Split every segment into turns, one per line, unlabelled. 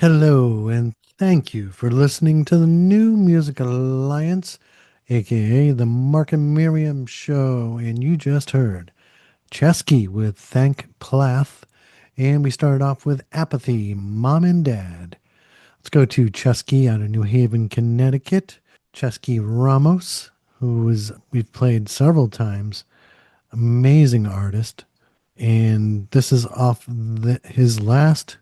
Hello, and thank you for listening to the New Music Alliance, aka the Mark and Miriam Show. And you just heard Ceschi with Thank Plath, and we started off with Apathy, Mom and Dad. Let's go to Ceschi out of New Haven, Connecticut. Ceschi Ramos, we've played several times, amazing artist, and this is off his last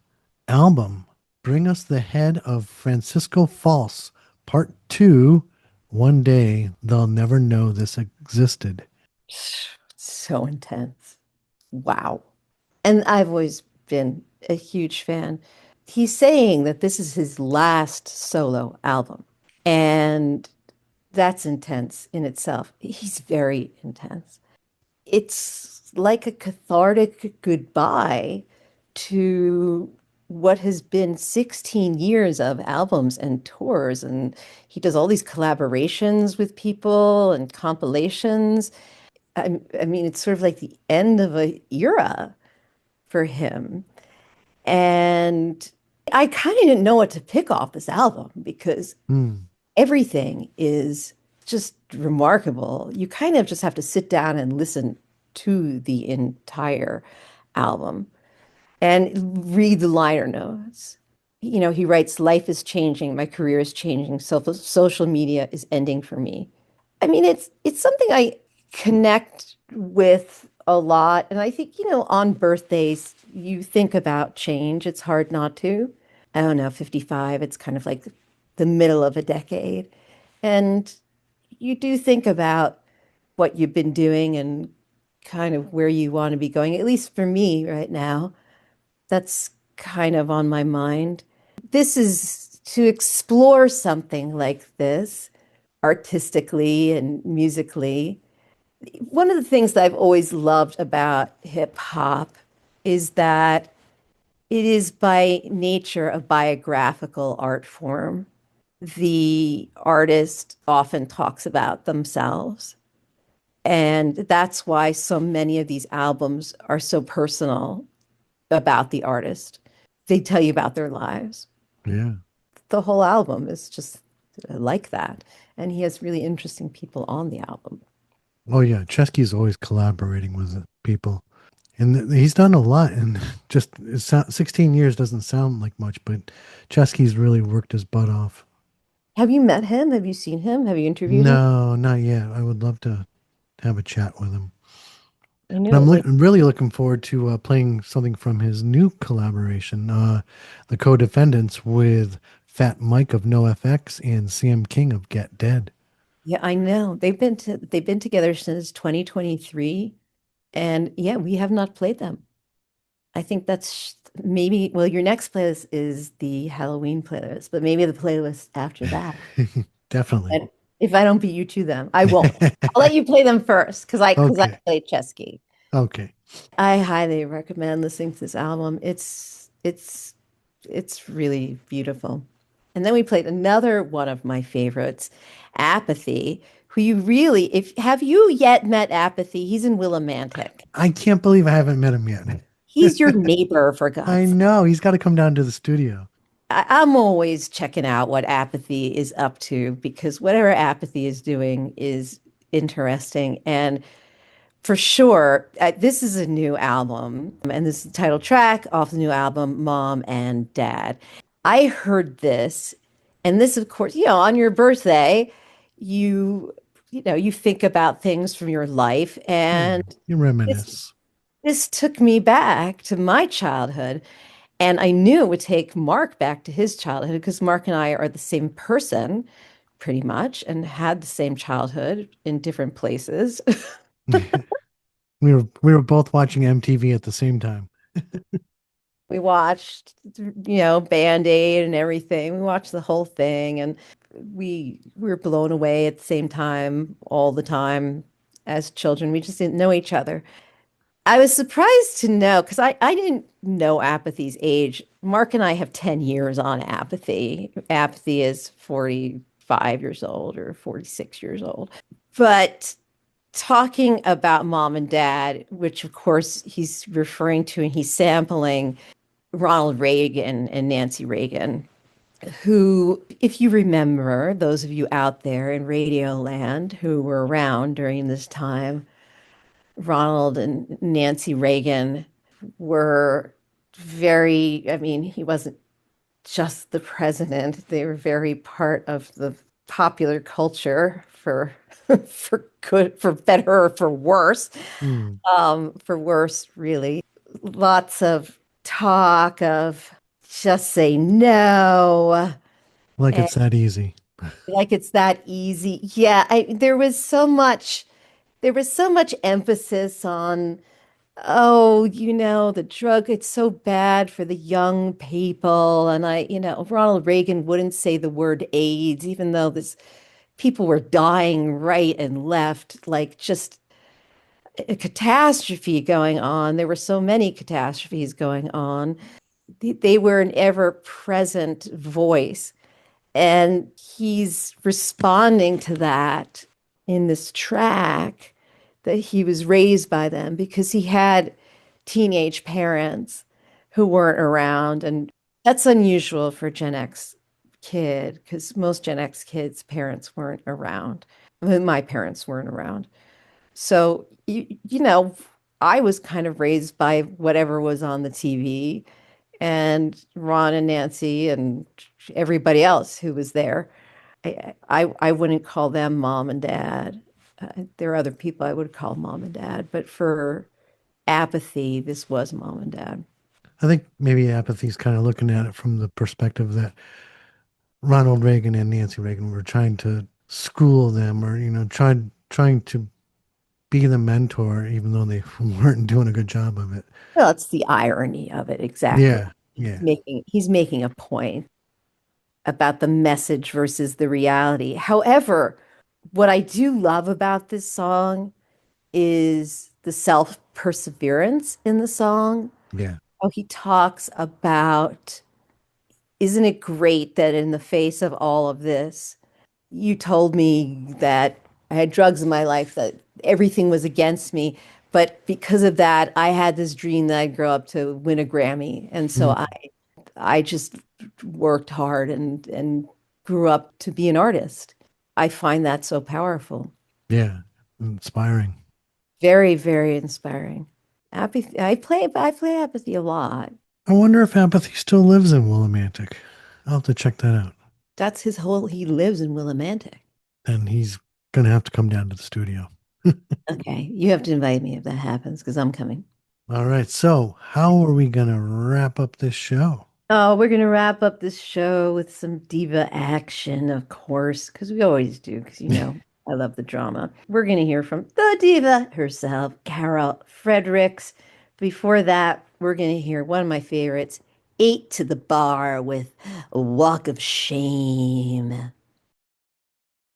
album. Bring Us the Head of Francisco False, Part 2. One day they'll never know this existed.
So intense. Wow. And I've always been a huge fan. He's saying that this is his last solo album, and that's intense in itself. He's very intense. It's like a cathartic goodbye to what has been 16 years of albums and tours. And he does all these collaborations with people and compilations. I mean, it's sort of like the end of an era for him. And I kind of didn't know what to pick off this album because
Hmm.
everything is just remarkable. You kind of just have to sit down and listen to the entire album and read the liner notes. He writes, "Life is changing, my career is changing, social media is ending for me." I mean, it's something I connect with a lot. And I think, on birthdays, you think about change. It's hard not to. I don't know, 55, it's kind of like the middle of a decade. And you do think about what you've been doing and kind of where you want to be going. At least for me right now, that's kind of on my mind. This is to explore something like this artistically and musically. One of the things that I've always loved about hip hop is that it is by nature a biographical art form. The artist often talks about themselves. And that's why so many of these albums are so personal about the artist. They tell you about their lives.
Yeah.
The whole album is just like that. And he has really interesting people on the album.
Oh, yeah. Chesky's always collaborating with people. And he's done a lot. And just 16 years doesn't sound like much, but Chesky's really worked his butt off.
Have you met him? Have you seen him? Have you interviewed him?
No, not yet. I would love to have a chat with him.
I
And
know, like,
I'm really looking forward to playing something from his new collaboration, The Co-Defendants with Fat Mike of NoFX and Sam King of Get Dead.
yeah, I know. They've been together since 2023. And yeah, we have not played them. I think that's maybe, well, your next playlist is the Halloween playlist, but maybe the playlist after that.
Definitely.
And if I don't beat you to them, I won't. I'll let you play them first because I
Okay.
play Chesky.
Okay.
I highly recommend listening to this album. It's really beautiful. And then we played another one of my favorites, Apathy, who you really, if have you yet met Apathy? He's in Willimantic.
I can't believe I haven't met him
He's your
yet.
neighbor, for
I
God's sake.
know. He's got to come down to the studio.
I'm always checking out what Apathy is up to because whatever Apathy is doing is interesting. And for sure, this is a new album, and this is the title track off the new album, Mom and Dad. I heard this, and this, of course, on your birthday, you you think about things from your life,
Yeah.
and
You
this
reminisce.
this took me back to my childhood, and I knew it would take Mark back to his childhood because Mark and I are the same person, pretty much, and had the same childhood in different places.
We were both watching MTV at the same time.
We watched, Band-Aid and everything. We watched the whole thing, and we were blown away at the same time, all the time as children. We just didn't know each other. I was surprised to know because I didn't know Apathy's age. Mark and I have 10 years on Apathy. Apathy is 45 years old or 46 years old. But talking about mom and dad, which of course he's referring to and he's sampling. Ronald Reagan and Nancy Reagan, who, if you remember, those of you out there in Radio Land who were around during this time, Ronald and Nancy Reagan were very, I mean, he wasn't just the president. They were very part of the popular culture for for good, for better or for worse.
Hmm.
For worse, really. Lots of talk of just say no,
Like
and
it's that easy.
like it's that easy. Yeah, there was so much emphasis on, oh, the drug, it's so bad for the young people. And Ronald Reagan wouldn't say the word AIDS, even though this people were dying right and left, like just a catastrophe going on. There were so many catastrophes going on. They were an ever-present voice. And he's responding to that in this track that he was raised by them because he had teenage parents who weren't around. And that's unusual for Gen X kid because most Gen X kids' parents weren't around. I mean, my parents weren't around. So, I was kind of raised by whatever was on the TV and Ron and Nancy and everybody else who was there. I wouldn't call them mom and dad. There are other people I would call mom and dad, but for Apathy, this was mom and dad.
I think maybe apathy's kind of looking at it from the perspective that Ronald Reagan and Nancy Reagan were trying to school them or, trying to be the mentor, even though they weren't doing a good job of it.
Well, it's the irony of it, exactly.
Yeah, yeah,
He's making a point about the message versus the reality. However, what I do love about this song is the self-perseverance in the song.
yeah.
Oh, he talks about, isn't it great that in the face of all of this, you told me that I had drugs in my life, that everything was against me. But because of that, I had this dream that I'd grow up to win a Grammy. And so
Mm,
I just worked hard and grew up to be an artist. I find that so powerful.
yeah. Inspiring.
Very, very inspiring. Apathy, I play Apathy a lot.
I wonder if apathy still lives in Willimantic. I'll have to check that out.
That's he lives in Willimantic.
And he's gonna have to come down to the studio.
Okay, you have to invite me if that happens because I'm coming.
All right. So, how are we gonna wrap up this show?
Oh, we're gonna wrap up this show with some diva action, of course, because we always do, because I love the drama. We're gonna hear from the diva herself, Carole Fredericks. Before that, we're gonna hear one of my favorites, Eight to the Bar with a Walk of Shame.